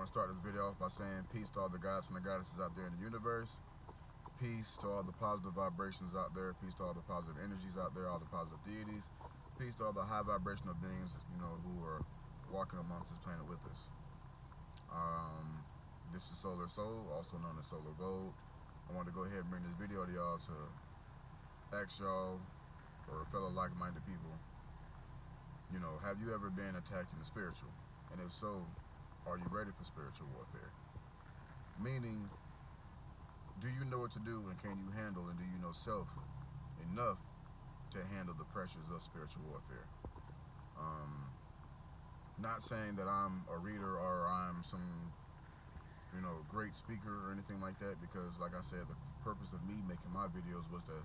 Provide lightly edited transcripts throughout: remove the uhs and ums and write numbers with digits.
want to start this video off by saying peace to all the gods and the goddesses out there in the universe. Peace to all the positive vibrations out there. Peace to all the positive energies out there, all the positive deities. Peace to all the high vibrational beings, who are walking amongst this planet with us. This is Solar Soul, also known as Solar Gold. I want to go ahead and bring this video to y'all to ask y'all, or fellow like-minded people, have you ever been attacked in the spiritual? And if so, are you ready for spiritual warfare? Meaning, do you know what to do, and can you handle, and do you know self enough to handle the pressures of spiritual warfare? Not saying that I'm a reader or I'm some, great speaker or anything like that, because like I said, the purpose of me making my videos was to,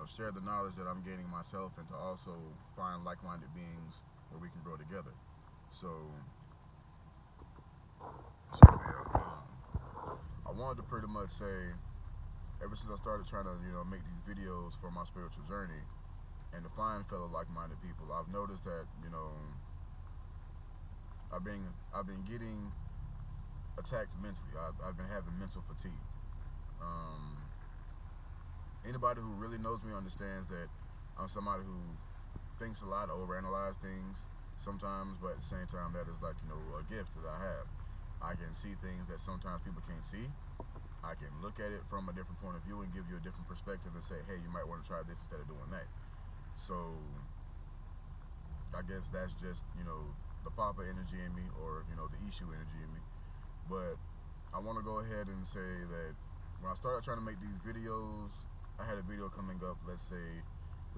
share the knowledge that I'm gaining myself, and to also find like-minded beings where we can grow together. So I wanted to pretty much say, ever since I started trying to, make these videos for my spiritual journey and to find fellow like-minded people, I've noticed that, I've been getting attacked mentally. I've been having mental fatigue. Anybody who really knows me understands that I'm somebody who thinks a lot, overanalyze things sometimes, but at the same time, that is like, a gift that I have. I can see things that sometimes people can't see. I can look at it from a different point of view and give you a different perspective and say, hey, you might want to try this instead of doing that. So I guess that's just, the Papa energy in me, or, the Ishu energy in me. But I want to go ahead and say that when I started trying to make these videos, I had a video coming up, let's say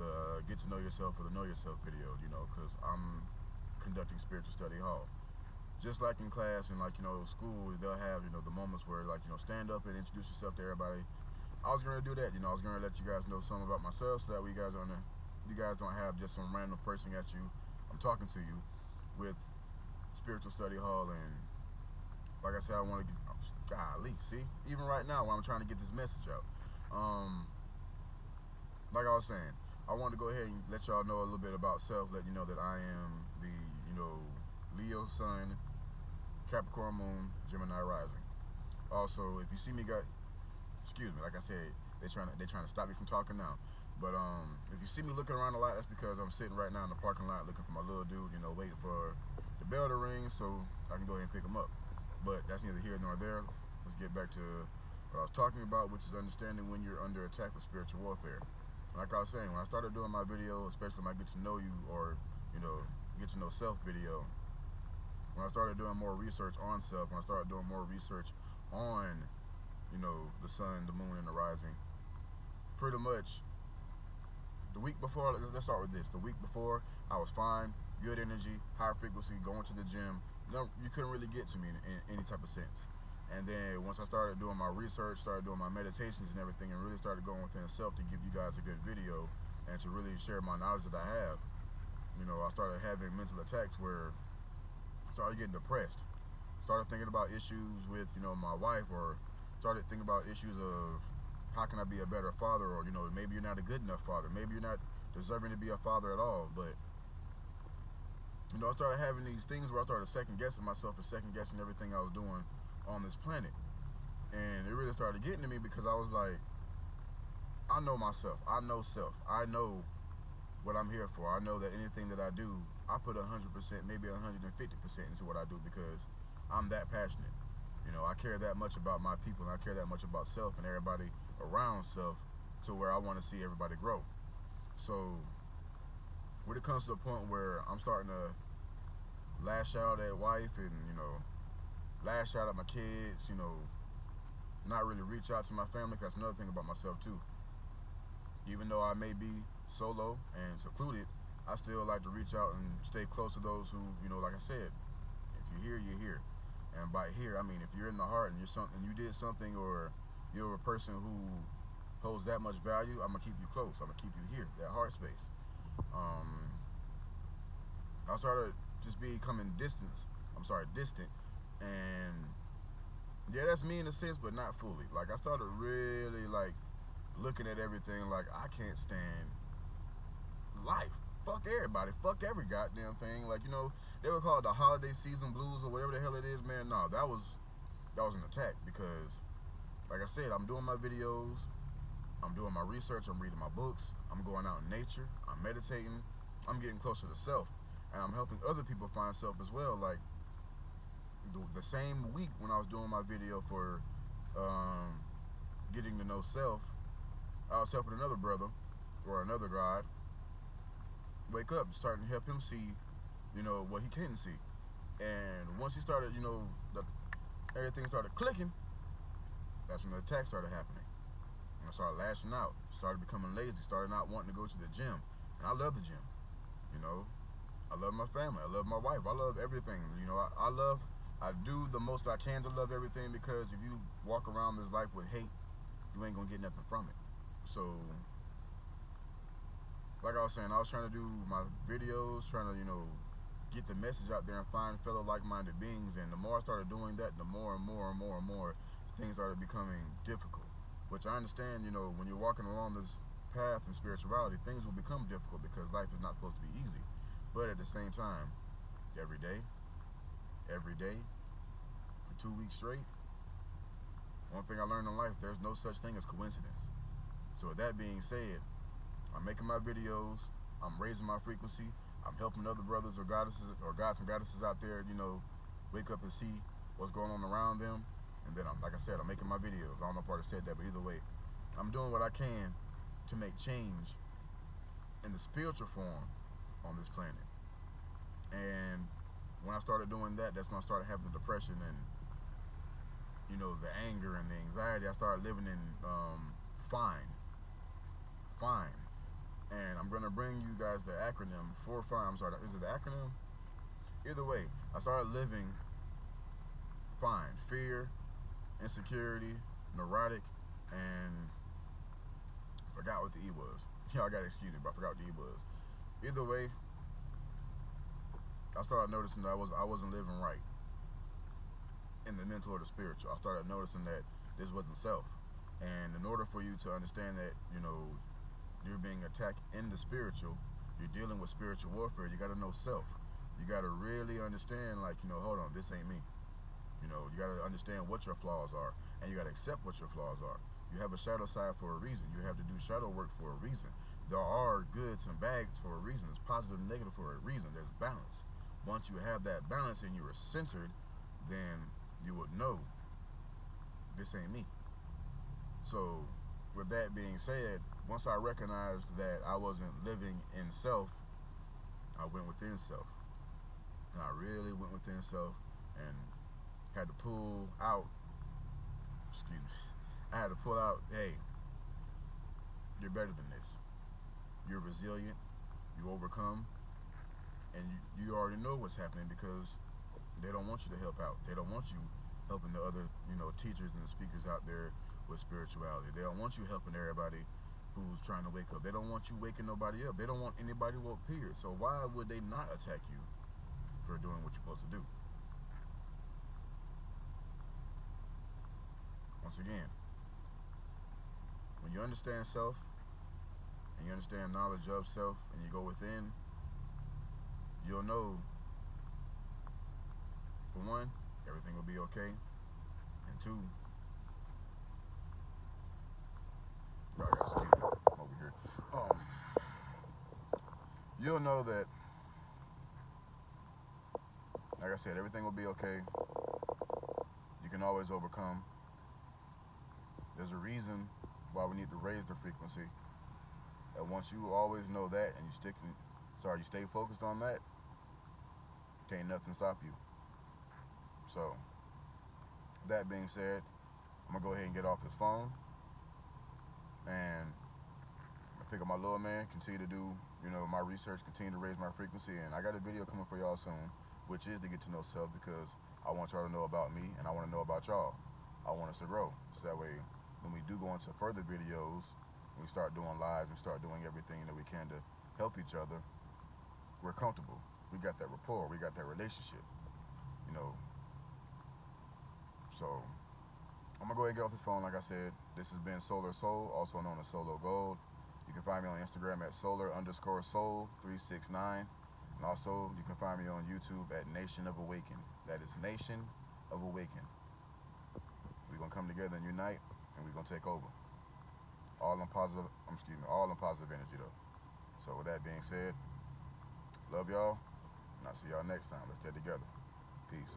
the Get to Know Yourself or the Know Yourself video, because I'm conducting spiritual study hall. Just like in class and school, they'll have, the moments where stand up and introduce yourself to everybody. I was going to do that, I was going to let you guys know something about myself so that you guys don't have just some random person at you. I'm talking to you with spiritual study hall, and like I said, I want to get, golly, see, even right now when I'm trying to get this message out, like I was saying, I want to go ahead and let y'all know a little bit about self, let you know that I am the, Leo Sun, Capricorn Moon, Gemini Rising. Also, if you see me, excuse me, like I said, they're trying to stop me from talking now. But if you see me looking around a lot, that's because I'm sitting right now in the parking lot looking for my little dude, waiting for the bell to ring so I can go ahead and pick him up. But that's neither here nor there. Let's get back to what I was talking about, which is understanding when you're under attack with spiritual warfare. Like I was saying, when I started doing my video, especially my Get to Know You or, Get to Know Self video, when I started doing more research on self, when I started doing more research on, the sun, the moon, and the rising, pretty much the week before, let's start with this. The week before, I was fine, good energy, high frequency, going to the gym. You couldn't really get to me in any type of sense. And then once I started doing my research, started doing my meditations and everything, and really started going within self to give you guys a good video and to really share my knowledge that I have, I started having mental attacks where I started getting depressed. Started thinking about issues with, my wife, or started thinking about issues of how can I be a better father, or, maybe you're not a good enough father. Maybe you're not deserving to be a father at all. But, I started having these things where I started second-guessing myself and second-guessing everything I was doing on this planet. And it really started getting to me because I was like, I know myself. I know self. I know what I'm here for. I know that anything that I do, I put 100%, maybe 150% into what I do because I'm that passionate. I care that much about my people, and I care that much about self and everybody around self to where I want to see everybody grow. So when it comes to the point where I'm starting to lash out at wife and, lash out at my kids, not really reach out to my family, because that's another thing about myself too. Even though I may be solo and secluded, I still like to reach out and stay close to those who, like I said, if you're here, you're here. And by here, I mean if you're in the heart and you did something, or you're a person who holds that much value, I'm gonna keep you close. I'm gonna keep you here, that heart space. I started just becoming distant, and yeah, that's me in a sense, but not fully. Like, I started really looking at everything like I can't stand life. fuck everybody, fuck every goddamn thing. Like, you know, they would call it the holiday season blues or whatever the hell it is, man. No, that was an attack because, like I said, I'm doing my videos, I'm doing my research, I'm reading my books, I'm going out in nature, I'm meditating, I'm getting closer to self, and I'm helping other people find self as well. Like, the same week when I was doing my video for getting to know self, I was helping another brother or another God wake up, starting to help him see, you know, what he couldn't see. And once he started, you know, everything started clicking, that's when the attack started happening. And I started lashing out, started becoming lazy, started not wanting to go to the gym. And I love the gym, you know. I love my family, I love my wife, I love everything. You know, I do the most I can to love everything, because if you walk around this life with hate, you ain't gonna get nothing from it. So, like I was saying, I was trying to do my videos, trying to, you know, get the message out there and find fellow like-minded beings. And the more I started doing that, the more and more and more and more things started becoming difficult. Which I understand, you know, when you're walking along this path in spirituality, things will become difficult because life is not supposed to be easy. But at the same time, every day, for 2 weeks straight, one thing I learned in life, there's no such thing as coincidence. So with that being said, I'm making my videos, I'm raising my frequency, I'm helping other brothers or goddesses or gods and goddesses out there, you know, wake up and see what's going on around them. And then, like I said, I'm making my videos. I don't know if I already said that, but either way, I'm doing what I can to make change in the spiritual form on this planet. And when I started doing that, that's when I started having the depression and, you know, the anger and the anxiety. I started living in fine. And I'm gonna bring you guys the acronym for fine. I'm sorry, is it the acronym? Either way, I started living fine. Fear, insecurity, neurotic, and forgot what the E was. Y'all gotta excuse me, but I forgot what the E was. Either way, I started noticing that I wasn't living right in the mental or the spiritual. I started noticing that this wasn't self. And in order for you to understand that, you know, you're being attacked in the spiritual, you're dealing with spiritual warfare, you gotta know self. You gotta really understand, like, you know, hold on, this ain't me. You know, you gotta understand what your flaws are, and you gotta accept what your flaws are. You have a shadow side for a reason. You have to do shadow work for a reason. There are goods and bads for a reason. There's positive and negative for a reason. There's balance. Once you have that balance and you are centered, then you would know this ain't me. So, with that being said, once I recognized that I wasn't living in self, I went within self. And I really went within self and had to pull out, I had to pull out, hey, you're better than this. You're resilient, you overcome, and you already know what's happening, because they don't want you to help out. They don't want you helping the other, you know, teachers and the speakers out there with spirituality. They don't want you helping everybody who's trying to wake up. They don't want you waking nobody up. They don't want anybody woke, period. So why would they not attack you for doing what you're supposed to do? Once again, when you understand self and you understand knowledge of self and you go within, you'll know, for one, everything will be okay, and two, I gotta excuse me, I'm over here. You'll know that, like I said, everything will be okay. You can always overcome. There's a reason why we need to raise the frequency. And once you always know that and you stay focused on that, can't nothing stop you. So, that being said, I'm gonna go ahead and get off this phone and pick up my little man, continue to do, you know, my research, continue to raise my frequency. And I got a video coming for y'all soon, which is to get to know self, because I want y'all to know about me and I want to know about y'all. I want us to grow, so that way when we do go into further videos, we start doing lives, we start doing everything that we can to help each other, we're comfortable. We got that rapport, we got that relationship, you know. So, I'm gonna go ahead and get off this phone. Like I said, this has been Solar Soul, also known as Solo Gold. You can find me on Instagram at solar_soul369. And also, you can find me on YouTube at Nation of Awaken. That is Nation of Awaken. We're going to come together and unite, and we're going to take over. All in positive energy, though. So with that being said, love y'all, and I'll see y'all next time. Let's stay together. Peace.